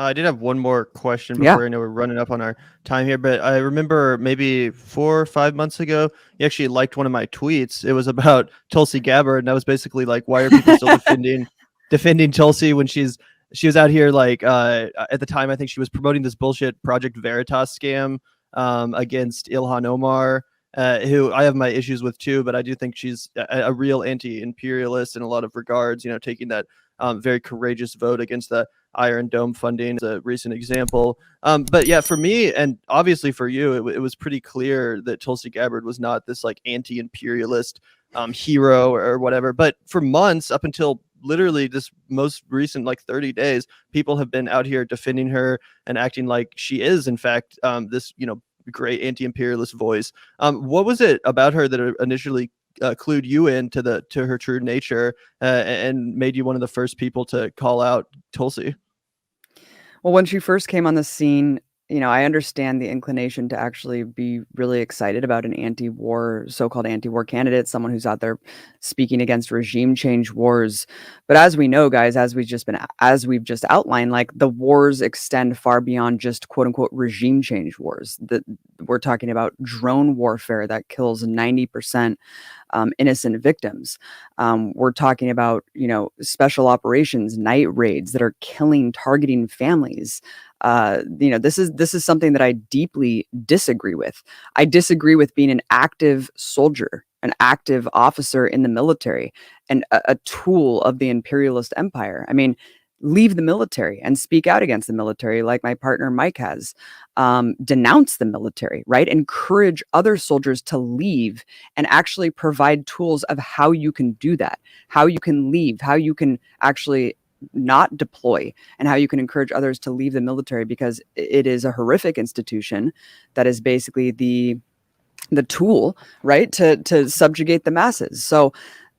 I did have one more question Yeah. before. I know we're running up on our time here, but I remember maybe 4 or 5 months ago, you actually liked one of my tweets. It was about Tulsi Gabbard, and I was basically like, "Why are people still defending Tulsi when she was out here like at the time I think she was promoting this bullshit Project Veritas scam against Ilhan Omar." Who I have my issues with too, but I do think she's a real anti-imperialist in a lot of regards. You know, taking that very courageous vote against the Iron Dome funding is a recent example. But yeah, for me and obviously for you, it was pretty clear that Tulsi Gabbard was not this like anti-imperialist hero or whatever. But for months, up until literally this most recent like 30 days, people have been out here defending her and acting like she is, in fact, this great anti-imperialist voice. What was it about her that initially clued you in to her true nature and made you one of the first people to call out Tulsi? Well, when she first came on the scene, I understand the inclination to actually be really excited about an so-called anti-war candidate, someone who's out there speaking against regime change wars. But as we know, guys, as we've just outlined, like the wars extend far beyond just quote unquote regime change wars. We're talking about drone warfare that kills 90% innocent victims. We're talking about, special operations, night raids that are targeting families. This is something that I deeply disagree with. I disagree with being an active soldier, an active officer in the military, and a tool of the imperialist empire. I mean, leave the military and speak out against the military like my partner Mike has. Denounce the military, right? Encourage other soldiers to leave and actually provide tools of how you can do that, how you can leave, how you can actually not deploy, and how you can encourage others to leave the military, because it is a horrific institution that is basically the tool, right, to subjugate the masses. So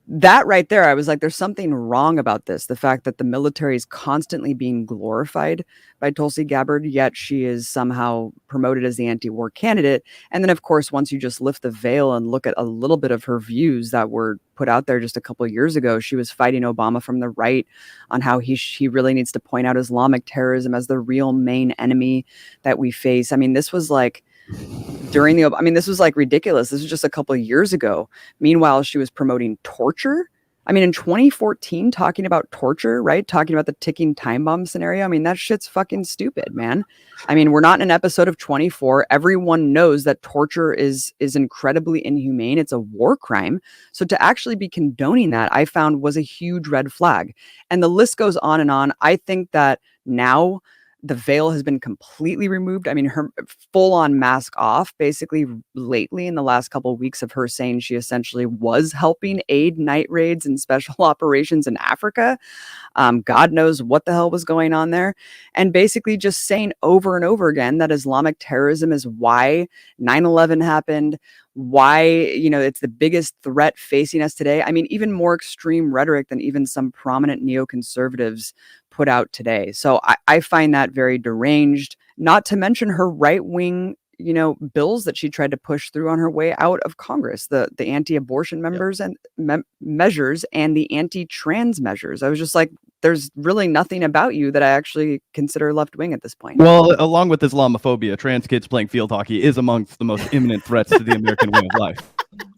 that right there, I was like, there's something wrong about this. The fact that the military is constantly being glorified by Tulsi Gabbard, yet she is somehow promoted as the anti-war candidate. And then, of course, once you just lift the veil and look at a little bit of her views that were put out there just a couple of years ago, she was fighting Obama from the right on how he really needs to point out Islamic terrorism as the real main enemy that we face. I mean, this was like this was like ridiculous. This was just a couple of years ago. Meanwhile, she was promoting torture. I mean, in 2014, talking about torture, right? Talking about the ticking time bomb scenario. I mean, that shit's fucking stupid, man. I mean, we're not in an episode of 24. Everyone knows that torture is incredibly inhumane. It's a war crime. So to actually be condoning that, I found was a huge red flag. And the list goes on and on. I think that now the veil has been completely removed. I mean, her full on mask off, basically lately in the last couple of weeks of her saying she essentially was helping aid night raids and special operations in Africa. God knows what the hell was going on there. And basically just saying over and over again that Islamic terrorism is why 9/11 happened, why, it's the biggest threat facing us today. I mean, even more extreme rhetoric than even some prominent neoconservatives put out today. So I find that very deranged, not to mention her right-wing bills that she tried to push through on her way out of Congress, the anti-abortion members and measures and the anti-trans measures. I was just like, there's really nothing about you that I actually consider left-wing at this point. Well, along with Islamophobia, trans kids playing field hockey is amongst the most imminent threats to the American way of life.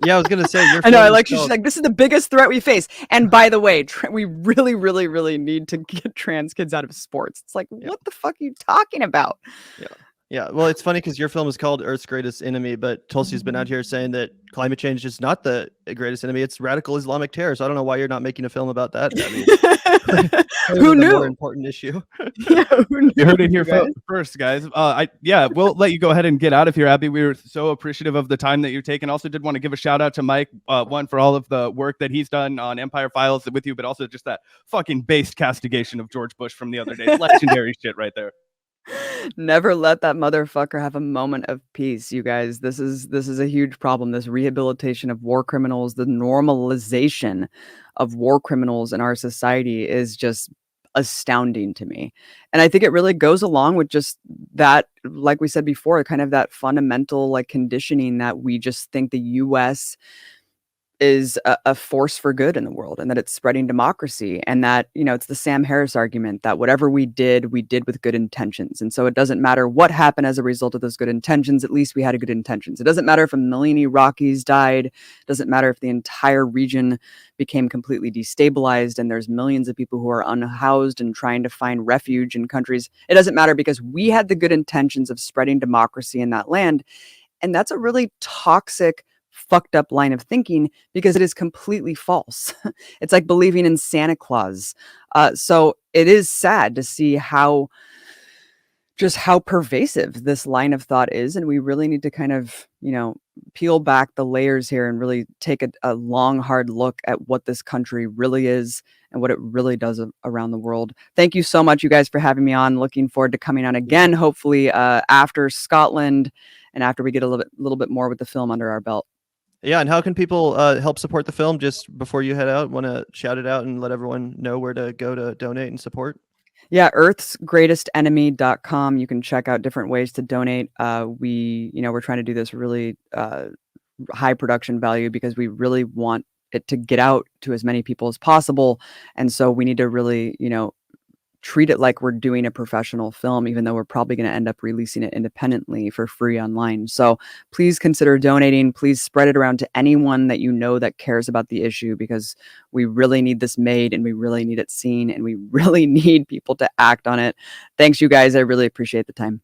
Yeah, I was gonna say. I know. She's like, this is the biggest threat we face. And by the way, we really, really, really need to get trans kids out of sports. It's like, what the fuck are you talking about? Yeah. Yeah, well, it's funny because your film is called Earth's Greatest Enemy, but Tulsi's been out here saying that climate change is not the greatest enemy; it's radical Islamic terror. So I don't know why you're not making a film about that. I mean, who knew? More important issue. Yeah, who knew? You heard it here first, guys. We'll let you go ahead and get out of here, Abby. We were so appreciative of the time that you're taking. Also, did want to give a shout out to Mike, one for all of the work that he's done on Empire Files with you, but also just that fucking based castigation of George Bush from the other day. Legendary shit right there. Never let that motherfucker have a moment of peace, you guys. This is a huge problem. This rehabilitation of war criminals, the normalization of war criminals in our society is just astounding to me. And I think it really goes along with just that, like we said before, kind of that fundamental like conditioning that we just think the US is a force for good in the world, and that it's spreading democracy, and that, it's the Sam Harris argument that whatever we did with good intentions. And so it doesn't matter what happened as a result of those good intentions, at least we had good intentions. It doesn't matter if a million Iraqis died. It doesn't matter if the entire region became completely destabilized and there's millions of people who are unhoused and trying to find refuge in countries. It doesn't matter, because we had the good intentions of spreading democracy in that land. And that's a really toxic, fucked up line of thinking, because it is completely false. It's like believing in Santa Claus. So it is sad to see how pervasive this line of thought is. And we really need to kind of, peel back the layers here and really take a long, hard look at what this country really is and what it really does around the world. Thank you so much, you guys, for having me on. Looking forward to coming on again, hopefully after Scotland and after we get a little bit more with the film under our belt. Yeah, and how can people help support the film? Just before you head out, want to shout it out and let everyone know where to go to donate and support? Yeah, earthsgreatestenemy.com. You can check out different ways to donate. We're trying to do this really high production value, because we really want it to get out to as many people as possible. And so we need to really, treat it like we're doing a professional film, even though we're probably going to end up releasing it independently for free online. So please consider donating. Please spread it around to anyone that you know that cares about the issue, because we really need this made and we really need it seen and we really need people to act on it. Thanks, you guys. I really appreciate the time.